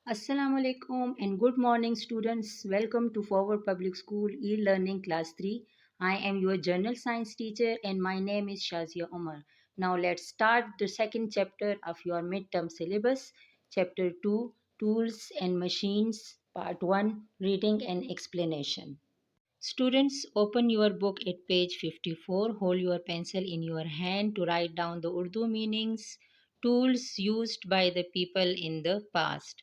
Assalamu alaikum and good morning, students. Welcome to Forward Public School e-learning class 3. I am your general science teacher and my name is Shazia Umar. Now let's start the second chapter of your midterm syllabus. Chapter 2, Tools and Machines, Part 1, Reading and Explanation. Students, open your book at page 54. Hold your pencil in your hand to write down the Urdu meanings. Tools used by the people in the past.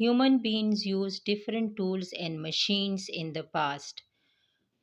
Human beings use different tools and machines in the past.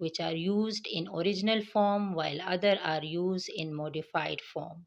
which are used in original form while other are used in modified form.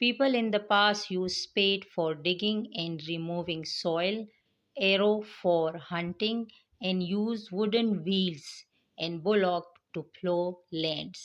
People in the past used spade for digging and removing soil, arrow for hunting, and used wooden wheels and bullock to plow lands.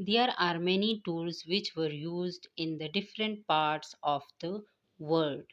There are many tools which were used in the different parts of the world.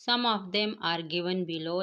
Some of them are given below.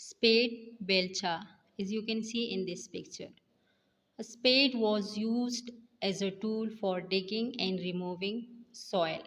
Spade, belcha, as you can see in this picture. A spade was used as a tool for digging and removing soil.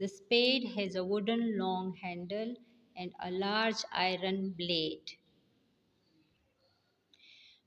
The spade has a wooden long handle and a large iron blade.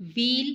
Wheel,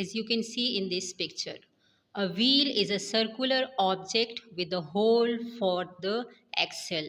As you can see in this picture, a wheel is a circular object with a hole for the axle.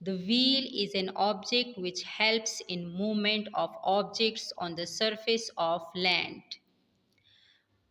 The wheel is an object which helps in movement of objects on the surface of land.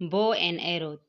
Bow and arrow,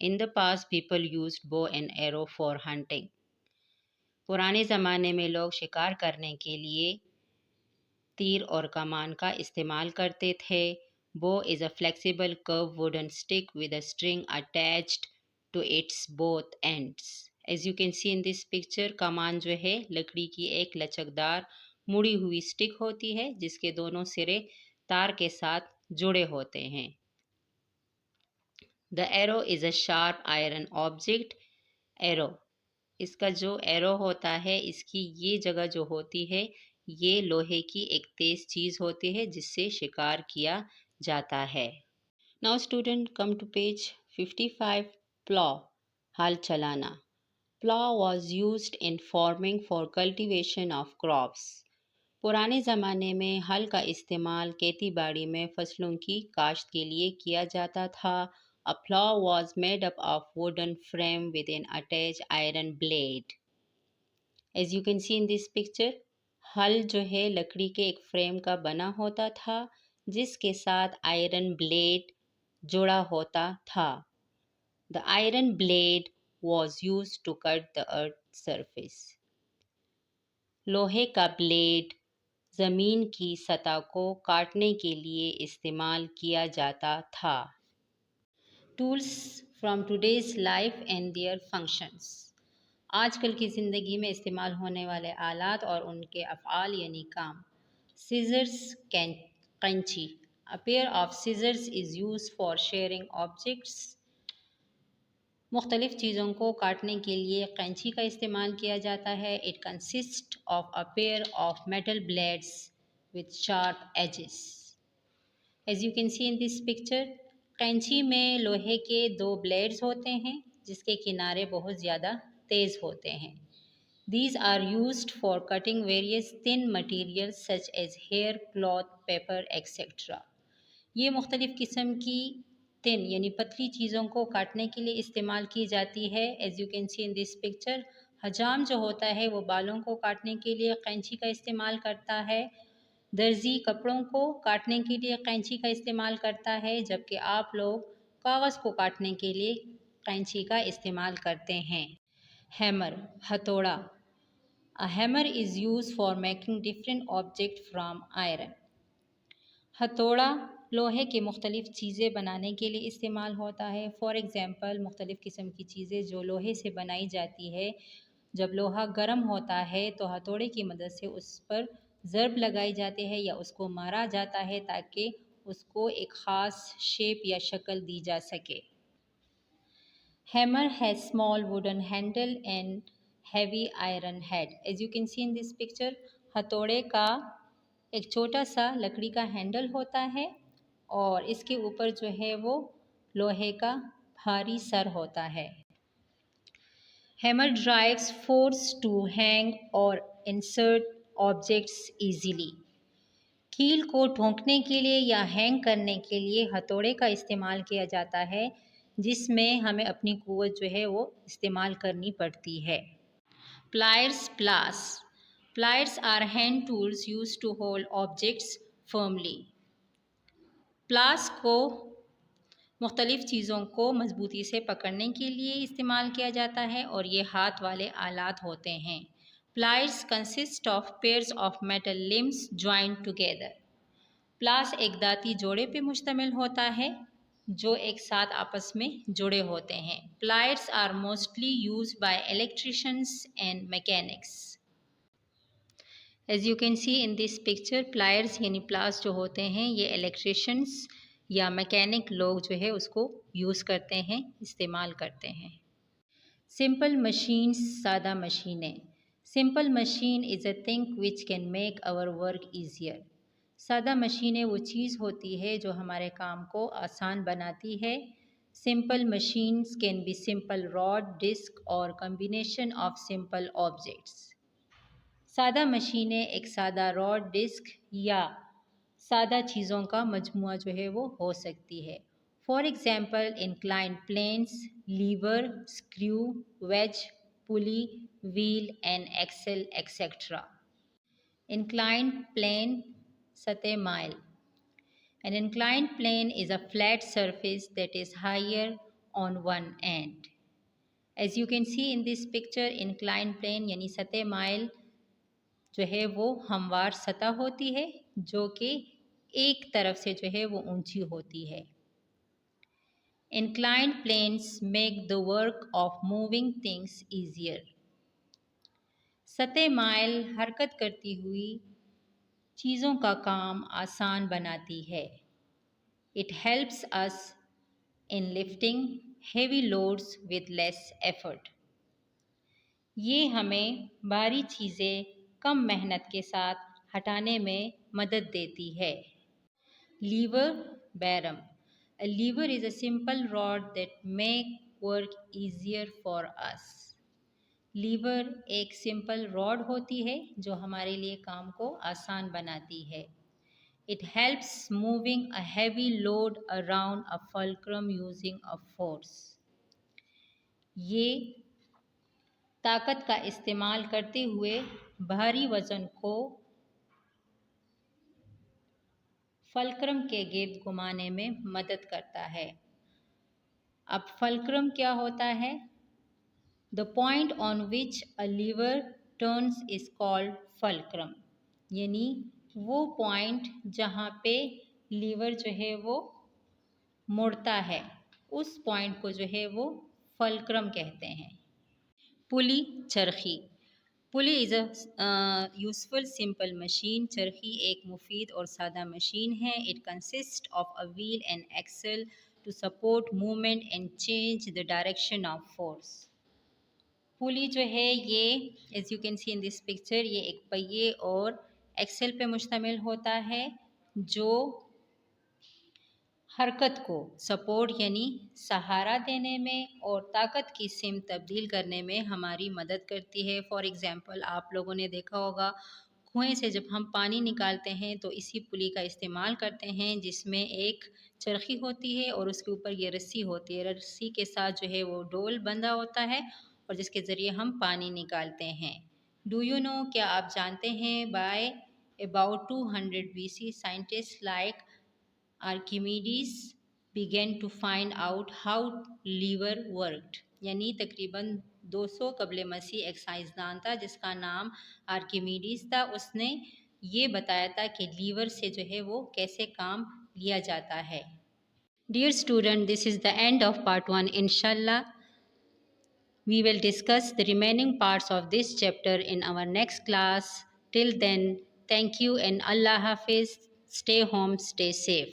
In the past, people used bow and arrow for hunting. پرانے زمانے میں لوگ شکار کرنے کے لیے تیر اور کمان کا استعمال کرتے تھے. Bow is a flexible curved wooden stick with a string attached to its both ends. As you can see in this picture, کمان جو ہے لکڑی کی ایک لچکدار مڑی ہوئی سٹک ہوتی ہے جس کے دونوں سرے تار کے ساتھ جڑے ہوتے ہیں. The arrow is a sharp iron object. Arrow اس کا جو ایرو ہوتا ہے اس کی یہ جگہ جو ہوتی ہے یہ لوہے کی ایک تیز چیز ہوتی ہے جس سے شکار کیا جاتا ہے. Now student come to page 55. Plow ہل چلانا. Plow was used in farming for cultivation of crops. پرانے زمانے میں ہل کا استعمال کھیتی باڑی میں فصلوں کی کاشت کے لیے کیا جاتا تھا. A plow was made up of wooden frame with an attached iron blade. As you can see in this picture, ہل جو ہے لکڑی کے ایک فریم کا بنا ہوتا تھا جس کے ساتھ آئرن بلیڈ جڑا ہوتا تھا. The iron blade was used to cut the earth's surface. لوہے کا بلیڈ زمین کی سطح کو کاٹنے کے لیے استعمال کیا جاتا تھا. Tools from today's life and their functions. آج کل کی زندگی میں استعمال ہونے والے آلات اور ان کے افعال یعنی کام. Scissors قینچی. A pair of scissors is used for shearing objects. مختلف چیزوں کو کاٹنے کے لیے قینچی کا استعمال کیا جاتا ہے. It consists of a pair of metal blades with sharp edges. As you can see in this picture, قینچی میں لوہے کے دو بلیڈز ہوتے ہیں جس کے کنارے بہت زیادہ تیز ہوتے ہیں. These are used for cutting various thin materials such as hair, cloth, paper, etc. یہ مختلف قسم کی تن یعنی پتلی چیزوں کو کاٹنے کے لیے استعمال کی جاتی ہے. As you can see in this picture, حجام جو ہوتا ہے وہ بالوں کو کاٹنے کے لیے قینچی کا استعمال کرتا ہے. درزی کپڑوں کو کاٹنے کے لیے قینچی کا استعمال کرتا ہے جبکہ آپ لوگ کاغذ کو کاٹنے کے لیے قینچی کا استعمال کرتے ہیں. Hammer ہتھوڑا. A hammer is used for making different objects from iron. ہتھوڑا لوہے کے مختلف چیزیں بنانے کے لیے استعمال ہوتا ہے. فار ایگزامپل مختلف قسم کی چیزیں جو لوہے سے بنائی جاتی ہے جب لوہا گرم ہوتا ہے تو ہتھوڑے کی مدد سے اس پر ضرب لگائی جاتی ہے یا اس کو مارا جاتا ہے تاکہ اس کو ایک خاص شیپ یا شکل دی جا سکے. Hammer has small wooden handle and heavy iron head. As you can see in this picture, ہتھوڑے کا ایک چھوٹا سا لکڑی کا ہینڈل ہوتا ہے اور اس کے اوپر جو ہے وہ لوہے کا بھاری سر ہوتا ہے. Hammer drives force to hang or insert objects easily. کیل کو ٹھونکنے کے لیے یا ہینگ کرنے کے لیے ہتھوڑے کا استعمال کیا جاتا ہے جس میں ہمیں اپنی قوت جو ہے وہ استعمال کرنی پڑتی ہے. Pliers پلاس. Pliers are hand tools used to hold objects firmly. پلاس کو مختلف چیزوں کو مضبوطی سے پکڑنے کے لیے استعمال کیا جاتا ہے اور یہ ہاتھ والے آلات ہوتے ہیں. Pliers consist of pairs of metal limbs joined together. پلاس ایک داتی جوڑے پہ مشتمل ہوتا ہے جو ایک ساتھ آپس میں جڑے ہوتے ہیں. Pliers are mostly used by electricians and mechanics. As you can see in this picture, pliers یعنی پلاس جو ہوتے ہیں یہ الیکٹریشنس یا میکینک لوگ جو ہے اس کو یوز کرتے ہیں استعمال کرتے ہیں. سمپل مشینز سادہ مشینیں. Simple machine is a thing which can make our work easier. سادہ مشینیں وہ چیز ہوتی ہے جو ہمارے کام کو آسان بناتی ہے. Simple machines can be simple rod disc اور کمبینیشن آف سمپل آبجیکٹس. سادہ مشینیں ایک سادہ راڈ ڈسک یا سادہ چیزوں کا مجموعہ جو ہے وہ ہو سکتی ہے. For example inclined planes, lever, screw, wedge, pulley, wheel and axle etcetera. Inclined plane سطح مائل. An inclined plane is a flat surface that is higher on one end. As you can see in this picture inclined plane یعنی سطح مائل جو ہے وہ ہموار سطح ہوتی ہے جو کہ ایک طرف سے جو ہے وہ اونچی ہوتی ہے. Inclined planes make the work of moving things easier. سطح مائل حرکت کرتی ہوئی چیزوں کا کام آسان بناتی ہے. It helps us in lifting heavy loads with less effort. یہ ہمیں بھاری چیزیں کم محنت کے ساتھ ہٹانے میں مدد دیتی ہے. Lever bearum. A lever is a simple rod that make work easier for us. Lever ایک سمپل راڈ ہوتی ہے جو ہمارے لیے کام کو آسان بناتی ہے. It helps moving a heavy load around a fulcrum using a force. یہ طاقت کا استعمال کرتے ہوئے بھاری وزن کو فلکرم کے گرد گھمانے میں مدد کرتا ہے. اب فلکرم کیا ہوتا ہے؟ The point on which a lever turns is called fulcrum. یعنی وہ پوائنٹ جہاں پہ لیور جو ہے وہ مڑتا ہے اس پوائنٹ کو جو ہے وہ فلکرم کہتے ہیں. پلی چرخی. Pulley is a useful simple machine. چرخی ایک مفید اور سادہ مشین ہے. It consist of a wheel and axle to support movement and change the direction of force. Pulley جو ہے یہ as you can see in this picture یہ ایک پہیے اور ایکسل پہ مشتمل ہوتا ہے جو حرکت کو سپورٹ یعنی سہارا دینے میں اور طاقت کی سمت تبدیل کرنے میں ہماری مدد کرتی ہے. فار ایگزامپل آپ لوگوں نے دیکھا ہوگا کنویں سے جب ہم پانی نکالتے ہیں تو اسی پلی کا استعمال کرتے ہیں جس میں ایک چرخی ہوتی ہے اور اس کے اوپر یہ رسی ہوتی ہے. رسی کے ساتھ جو ہے وہ ڈول بندھا ہوتا ہے اور جس کے ذریعے ہم پانی نکالتے ہیں. ڈو یو نو کیا آپ جانتے ہیں by about 200 BC scientist like Archimedes began to find out how lever worked. یعنی تقریباً 200 قبل مسیح ایک سائنسدان تھا جس کا نام آرکیمیڈیز تھا. اس نے یہ بتایا تھا کہ لیور سے جو ہے وہ کیسے کام لیا جاتا ہے. Dear student, this is the end of part 1. Inshallah, we will discuss the remaining parts of this chapter in our next class. Till then, thank you and Allah Hafiz. Stay home, stay safe.